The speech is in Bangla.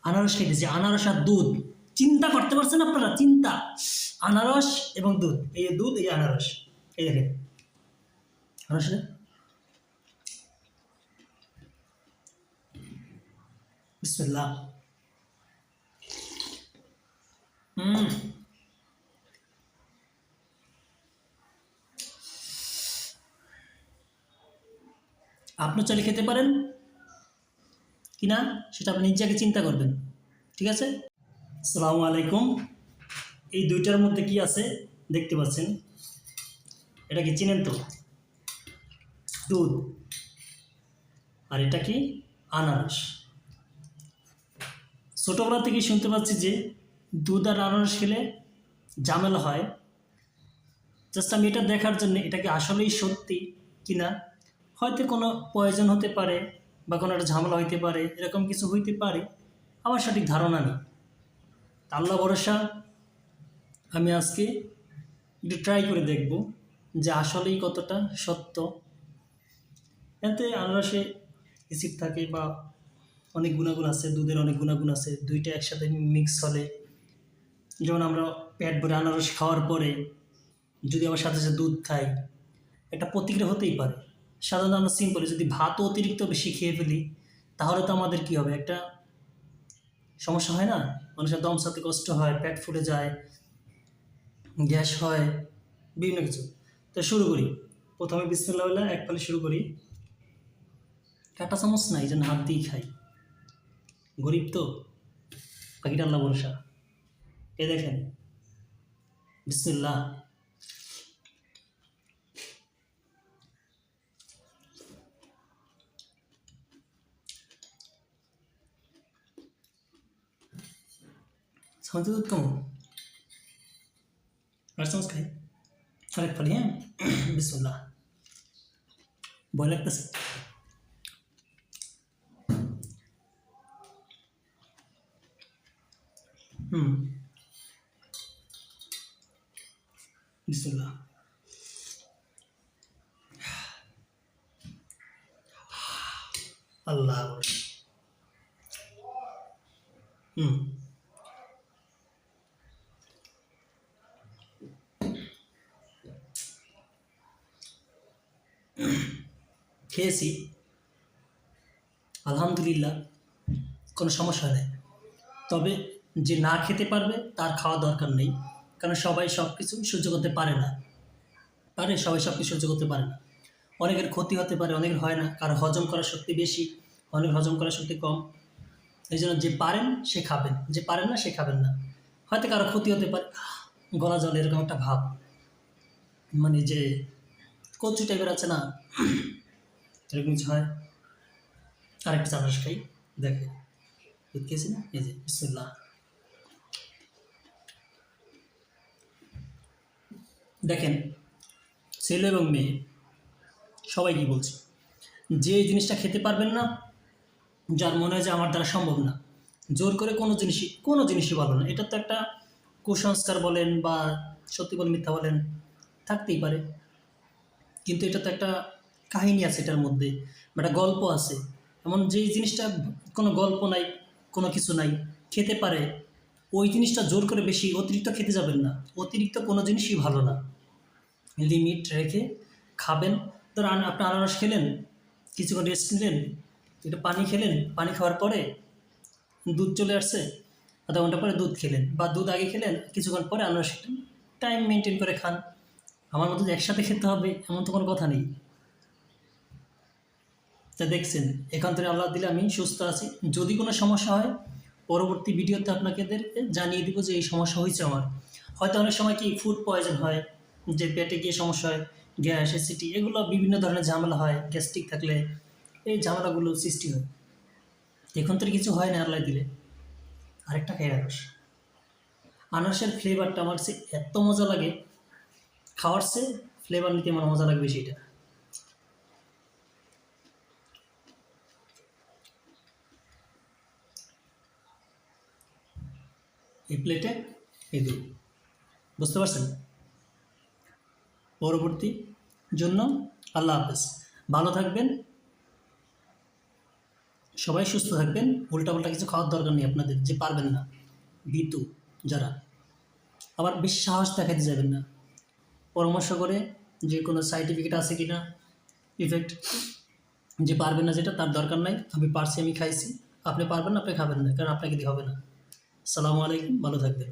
আনারস খাইতেছি, আনারস আর দুধ। চিন্তা করতে পারছেন আপনারা? চিন্তা, আনারস এবং দুধ, এই যে দুধ, এই যে আনারস, এই দেখেন আনারস। বিসমিল্লাহ। হুম, আপনি চাইলে খেতে পারেন কিনা সেটা আপনি নিজে আগে চিন্তা করবেন, ঠিক আছে? আসসালামু আলাইকুম। এই দুইটার মধ্যে কি আছে দেখতে পাচ্ছেন? এটা কি চিনেন তো? দুধ। আর এটা কি? আনারস। ছোটোবেলা থেকেই শুনতে পাচ্ছি যে দুধ আর আনারস খেলে ঝামেলা হয়। জাস্ট আমি এটা দেখার জন্য এটা কি আসলেই সত্যি কিনা, হয়তো কোনো প্রয়োজন হতে পারে বা কোনো একটা ঝামেলা হইতে পারে, এরকম কিছু হইতে পারে, আমার সঠিক ধারণা নেই। আল্লাহ ভরসা, আমি আজকে একটু ট্রাই করে দেখব যে আসলেই কতটা সত্য। এতে আনারসে অ্যাসিড থাকে বা অনেক গুণাগুণ আছে, দুধের অনেক গুণাগুণ আছে, দুইটা একসাথে মিক্স হলে, যেমন আমরা পেট ভরে আনারস খাওয়ার পরে যদি আবার সাথে সাথে দুধ খাই, একটা প্রতিক্রিয়া হতেই পারে। সাধারণত আমরা সিম্পলি যদি ভাতও অতিরিক্ত বেশি খেয়ে ফেলি, তাহলে তো আমাদের কী হবে, একটা সমস্যা হয় না? মানুষের দম সাথে কষ্ট হয়, পেট ফুলে যায়, গ্যাস হয়, বিভিন্ন কিছু। তো শুরু করি। প্রথমে বিসমিল্লাহ বলে এক পালে শুরু করি। কাঁটা চামচ নাই, যেন হাত দিয়েই খাই। গরিব তো, বাকিটা আল্লাহ ভরসা। এ দেখেন, বিসমিল্লাহ। চামচ দুধ কম, আর চামচ খাই, আরেক পালি। হ্যাঁ, বিসমিল্লাহ। ভয় লাগতেছে। হুম, বিসমিল্লাহ। আল্লাহ ভরসা। হুম, খেয়েছি, আলহামদুলিল্লাহ, কোনো সমস্যা নেই। তবে যে না খেতে পারবে তার খাওয়া দরকার নেই, কারণ সবাই সব কিছু সহ্য করতে পারে না। পারে, সবাই সব কিছু সহ্য করতে পারে না। অনেকের ক্ষতি হতে পারে, অনেকের হয় না, কারো হজম করার শক্তি বেশি, অনেক হজম করার শক্তি কম। এই জন্য যে পারেন সে খাবেন, যে পারেন না সে খাবেন না। হয়তো কারো ক্ষতি হতে পারে, গলা জল এরকম একটা ভাব, মানে যে কচু টাইপের আছে না, এরকম কিছু হয়। আরেকটা চামচ খাই, দেখে দুধ খেয়েছি না, এই যে বিসমিল্লাহ। দেখেন, ছেলে এবং মেয়ে সবাই কি বলছে, যে এই জিনিসটা খেতে পারবেন না, যার মনে হয় যে আমার দ্বারা সম্ভব না, জোর করে কোনো জিনিসই ভালো না। এটা তো একটা কুসংস্কার বলেন বা সত্যি বলেন মিথ্যা বলেন, থাকতেই পারে, কিন্তু এটা তো একটা কাহিনী আছে এটার মধ্যে, বা একটা গল্প আছে। এমন যেই জিনিসটা কোনো গল্প নাই, কোনো কিছু নাই, খেতে পারে, ওই জিনিসটা জোর করে বেশি অতিরিক্ত খেতে যাবেন না। অতিরিক্ত কোনো জিনিসই ভালো না, লিমিট রেখে খাবেন। ধর আপনি আনারস খেলেন, কিছুক্ষণ রেস্ট নিলেন, একটু পানি খেলেন, পানি খাওয়ার পরে দুধ চলে আসছে, আধা ঘন্টা পরে দুধ খেলেন, বা দুধ আগে খেলেন, কিছুক্ষণ পরে আনারস খেলেন, টাইম মেনটেন করে খান। আমার মতো যে একসাথে খেতে হবে এমন তো কোনো কথা নেই। তা দেখছেন, এখান থেকে আল্লাহ দিলে আমি সুস্থ আছি। যদি কোনো সমস্যা হয়, পরবর্তী ভিডিওতে আপনাদেরকে জানিয়ে দিব যে এই সমস্যা হয়েছে আমার। হয়তো অনেক সময় কি ফুড পয়জন হয়, যে পেটে গিয়ে সমস্যা হয়, গ্যাস, অ্যাসিডিটি, এগুলো বিভিন্ন ধরনের ঝামেলা হয়, গ্যাস্ট্রিক থাকলে এই ঝামেলাগুলো সৃষ্টি হয়। এখন তো কিছু হয় না আল্লাহ দিলে। আরেকটা খাই আনারস। আনারসের ফ্লেভারটা আমার কাছে এত মজা লাগে, খাওয়ার চেয়ে ফ্লেভার নিতে আমার মজা লাগবে সেটা। এই প্লেটে এই দুধ, বুঝতে পারছেন? পরবর্তী জন্য আল্লাহ হাফেজ, ভালো থাকবেন, সবাই সুস্থ থাকবেন, উল্টাপাল্টা কিছু খাওয়ার দরকার নেই আপনাদের, যে পারবেন না, ভীতু যারা। আবার বেশি সাহস দেখাতে যাবেন না, পরামর্শ করে যে কোনো সার্টিফিকেট আছে কি না, ইফেক্ট, যে পারবেন না যেটা তার দরকার নাই, আমি পারছি আমি খাইছি, আপনি পারবেন না আপনি খাবেন না, কারণ আপনাকে দিয়ে হবে না। আসসালামু আলাইকুম, ভালো থাকবেন।